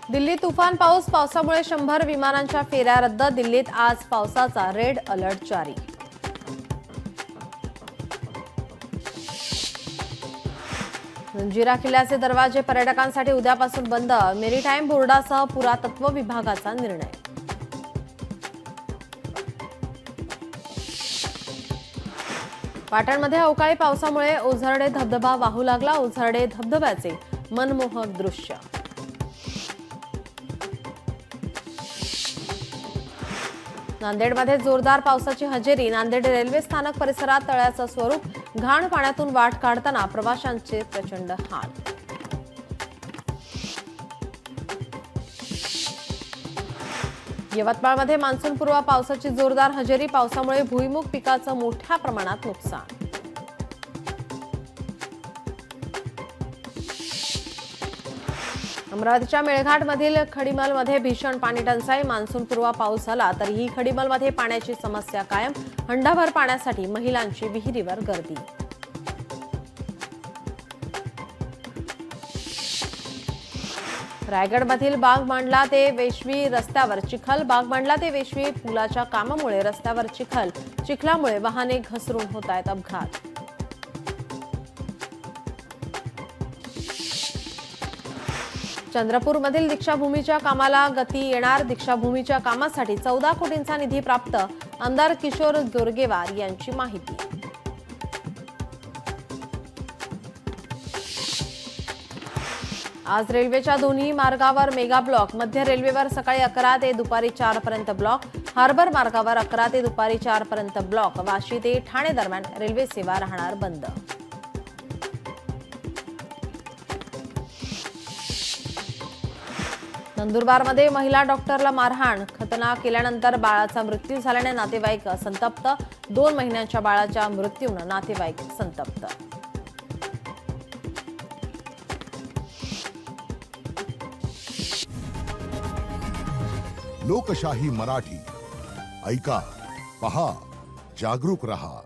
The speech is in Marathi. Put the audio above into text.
दिल्ली तुफान पावसामुळे 100 विमानांच्या फेऱ्या रद्द। दिल्लीत आज पावसाचा रेड अलर्ट जारी। जंजिरा किल्ल्याचे दरवाजे पर्यटकांसाठी उद्यापासून बंद। मेरीटाईम बोर्डासह पुरातत्व विभागाचा निर्णय। पाटणमध्ये अवकाळी पावसामुळे ओझरडे धबधबा वाहू लागला। ओझरडे धबधब्याचे मनमोहक दृश्य। नांदेडमध्ये जोरदार पावसाची हजेरी। नांदेड रेल्वे स्थानक परिसरात तळ्याचं स्वरूप। घाण पाण्यातून वाट काढताना प्रवाशांचे प्रचंड हाल। यवतमाळमध्ये मान्सूनपूर्व पावसाची जोरदार हजेरी। पावसामुळे भुईमुग पिकाचं मोठ्या प्रमाणात नुकसान। अमरावतीच्या मेळघाटमधील खडीमलमध्ये भीषण पाणी टंचाई। मान्सूनपूर्व पाऊस झाला तरीही खडीमलमध्ये पाण्याची समस्या कायम। हंडाभर पाण्यासाठी महिलांची विहिरीवर गर्दी। रायगडमधील बागमांडला ते वेशवी रस्त्यावर चिखल। बागमांडला ते वेशवी पुलाच्या कामामुळे रस्त्यावर चिखलामुळे वाहने घसरून होत आहेत अपघात। चंद्रपूरमधील दीक्षाभूमीच्या कामाला गती येणार। दीक्षाभूमीच्या कामासाठी 14 कोटींचा निधी प्राप्त। आमदार किशोर जोरगेवार यांची माहिती। आज रेल्वेच्या दोन्ही मार्गावर मेगा ब्लॉक। मध्य रेल्वेवर सकाळी 11 ते दुपारी 4 पर्यंत ब्लॉक। हार्बर मार्गावर 11 ते दुपारी 4 पर्यंत ब्लॉक। वाशी ते ठाणे दरम्यान रेल्वे सेवा राहणार बंद। नंदुरबारमध्ये महिला डॉक्टरला मारहाण। खतना केल्यानंतर बाळाचा मृत्यू झाल्याने नातेवाईक संतप्त। 2 महिन्यांच्या बाळाच्या मृत्यूने नातेवाईक संतप्त। लोकशाही मराठी ऐका, पहा, जागरूक रहा।